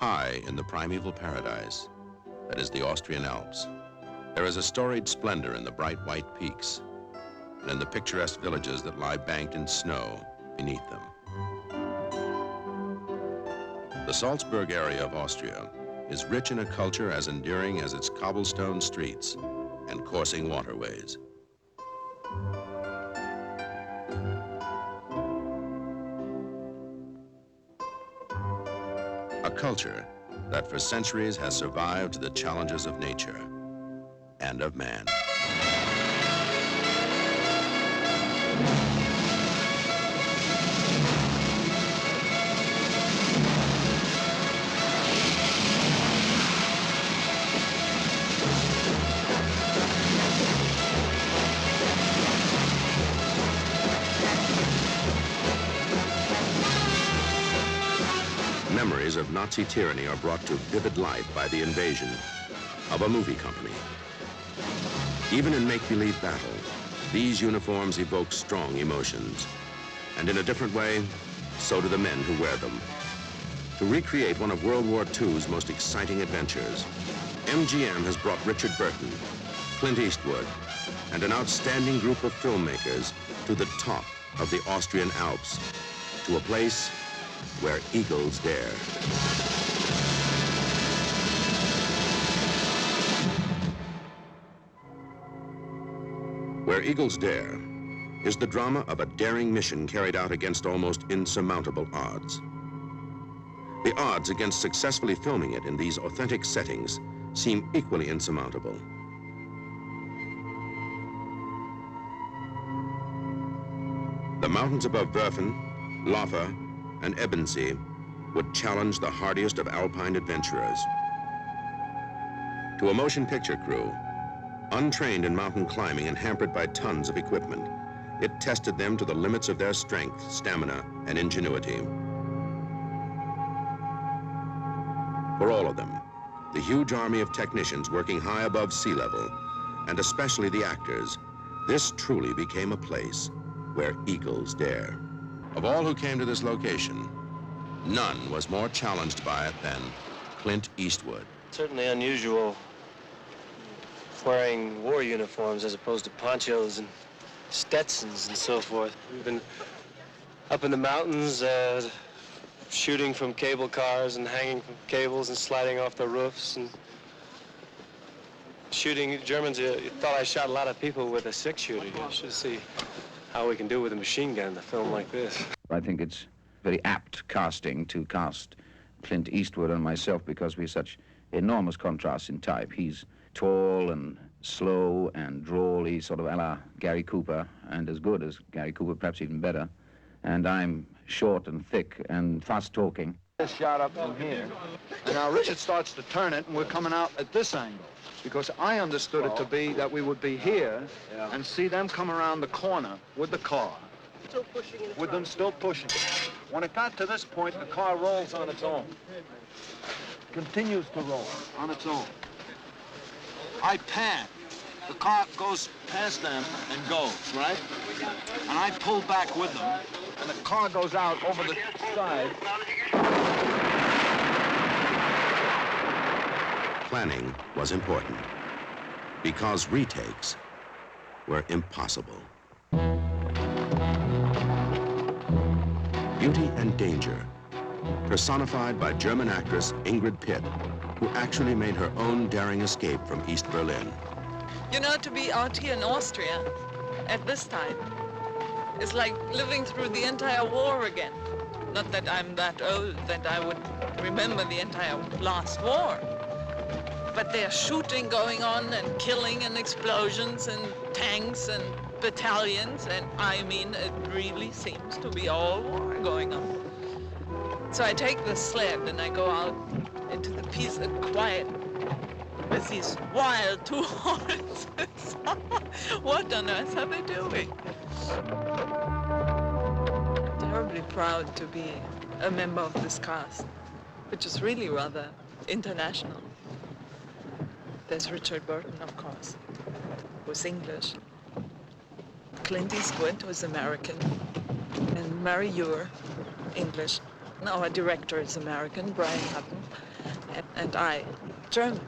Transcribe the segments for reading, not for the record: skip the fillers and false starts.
High in the primeval paradise that is the Austrian Alps, there is a storied splendor in the bright white peaks and in the picturesque villages that lie banked in snow beneath them. The Salzburg area of Austria is rich in a culture as enduring as its cobblestone streets and coursing waterways. A culture that for centuries has survived the challenges of nature and of man. Memories of Nazi tyranny are brought to vivid life by the invasion of a movie company. Even in make-believe battle, these uniforms evoke strong emotions. And in a different way, so do the men who wear them. To recreate one of World War II's most exciting adventures, MGM has brought Richard Burton, Clint Eastwood, and an outstanding group of filmmakers to the top of the Austrian Alps, to a place where eagles dare. Where Eagles Dare is the drama of a daring mission carried out against almost insurmountable odds. The odds against successfully filming it in these authentic settings seem equally insurmountable. The mountains above Werfen, Loffer, and Ebensee would challenge the hardiest of alpine adventurers. To a motion picture crew, untrained in mountain climbing and hampered by tons of equipment, it tested them to the limits of their strength, stamina, and ingenuity. For all of them, the huge army of technicians working high above sea level, and especially the actors, this truly became a place where eagles dare. Of all who came to this location, none was more challenged by it than Clint Eastwood. Certainly unusual wearing war uniforms as opposed to ponchos and Stetsons and so forth. We've been up in the mountains shooting from cable cars and hanging from cables and sliding off the roofs and shooting. Germans thought I shot a lot of people with a six-shooter. You should see how we can do with a machine gun in a film like this. I think it's very apt casting to cast Clint Eastwood and myself because we're such enormous contrasts in type. He's tall and slow and drawly, sort of a la Gary Cooper, and as good as Gary Cooper, perhaps even better. And I'm short and thick and fast-talking. This shot up from here. And now Richard starts to turn it, and we're coming out at this angle. Because I understood it to be that we would be here and see them come around the corner with the car. Still pushing in with them still pushing. When it got to this point, the car rolls on its own. Continues to roll on its own. I pan. The car goes past them and goes, right? And I pull back with them, and the car goes out over the side. Planning was important because retakes were impossible. Beauty and danger, personified by German actress Ingrid Pitt, who actually made her own daring escape from East Berlin. You know, to be out here in Austria at this time is like living through the entire war again. Not that I'm that old that I would remember the entire last war. But there's shooting going on and killing and explosions and tanks and battalions, and I mean, it really seems to be all war going on. So I take the sled and I go out into the peace and quiet with these wild two horses. What on earth are they doing? Terribly proud to be a member of this cast, which is really rather international. There's Richard Burton, of course, who's English. Clint Eastwood, who's American. And Mary Ure, English. Our director is American, Brian Hutton. and I German.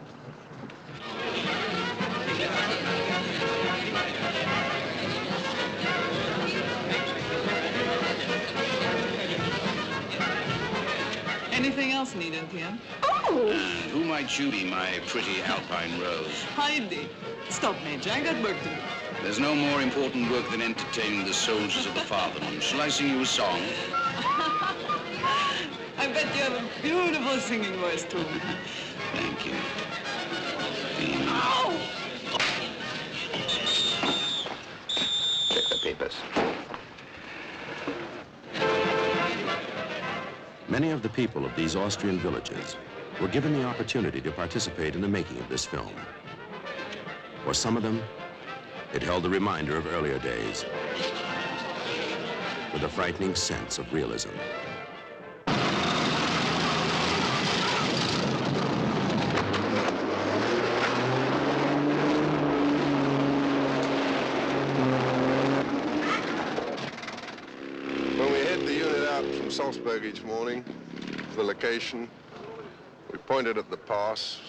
Anything else needed, Ian? And who might you be, my pretty Alpine Rose? Heidi. Stop, Major. I got work to do. There's no more important work than entertaining the soldiers of the fatherland. Shall I sing you a song? I bet you have a beautiful singing voice, too. Thank you. Ow! Check the papers. Many of the people of these Austrian villages were given the opportunity to participate in the making of this film. For some of them, it held the reminder of earlier days with a frightening sense of realism. When we head the unit out from Salzburg each morning to the location, we point it at the pass.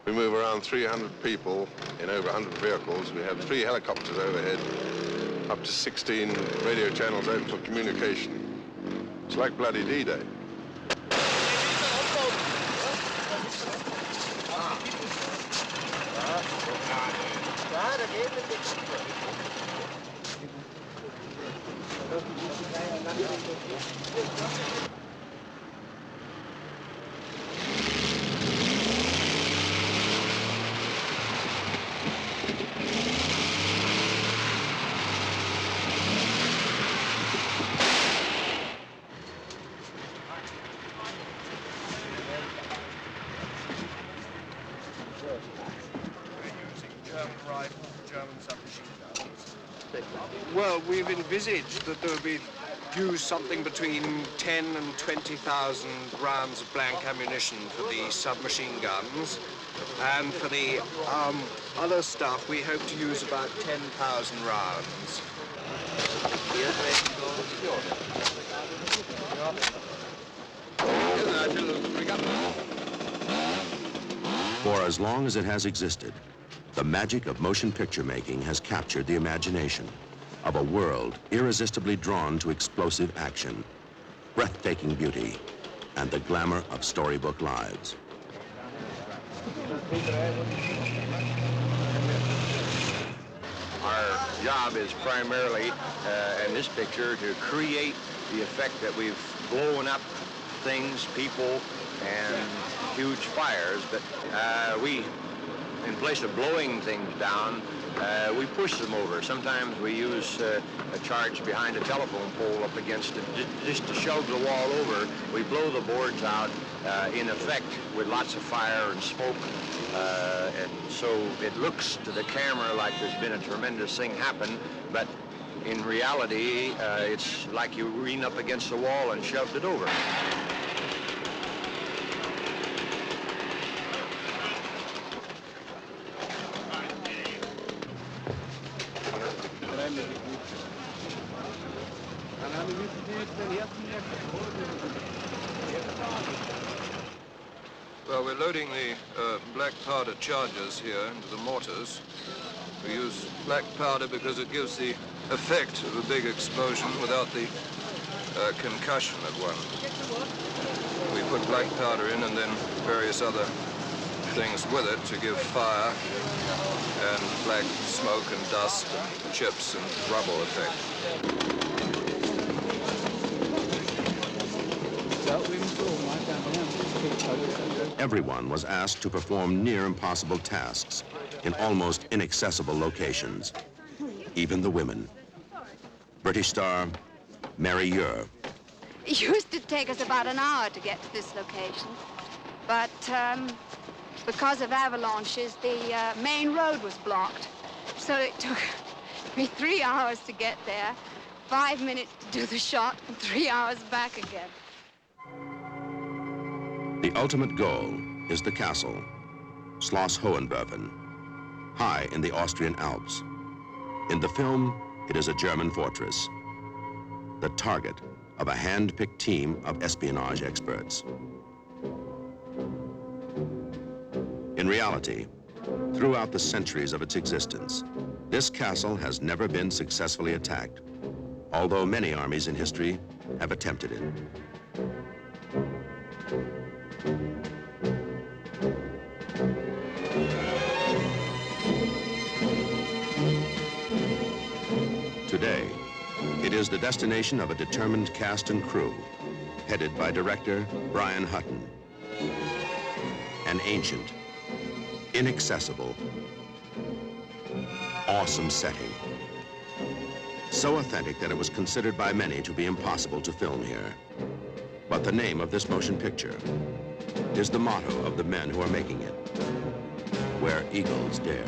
We move around 300 people in over 100 vehicles. We have 3 helicopters overhead, up to 16 radio channels open for communication. It's like bloody D-Day. Well, we've envisaged that there would be used something between 10 and 20,000 rounds of blank ammunition for the submachine guns. And for the other stuff, we hope to use about 10,000 rounds. For as long as it has existed, the magic of motion picture making has captured the imagination of a world irresistibly drawn to explosive action, breathtaking beauty, and the glamour of storybook lives. Our job is primarily, in this picture, to create the effect that we've blown up things, people, and huge fires, but we, in place of blowing things down, we push them over. Sometimes we use a charge behind a telephone pole up against it just to shove the wall over. We blow the boards out, in effect, with lots of fire and smoke. And so it looks to the camera like there's been a tremendous thing happen, but in reality, it's like you lean up against the wall and shoved it over. Well, we're loading the black powder charges here into the mortars. We use black powder because it gives the effect of a big explosion without the concussion of one. We put black powder in and then various other things with it to give fire and black smoke and dust and chips and rubble effect. Everyone was asked to perform near impossible tasks in almost inaccessible locations, even the women. British star Mary Ure. It used to take us about an hour to get to this location, but because of avalanches, the main road was blocked. So it took me 3 hours to get there, 5 minutes to do the shot, and 3 hours back again. The ultimate goal is the castle, Schloss Hohenwerfen, high in the Austrian Alps. In the film, it is a German fortress, the target of a hand-picked team of espionage experts. In reality, throughout the centuries of its existence, this castle has never been successfully attacked, although many armies in history have attempted it. Today, it is the destination of a determined cast and crew, headed by director Brian Hutton. An ancient, inaccessible, awesome setting. So authentic that it was considered by many to be impossible to film here. But the name of this motion picture is the motto of the men who are making it: Where Eagles Dare.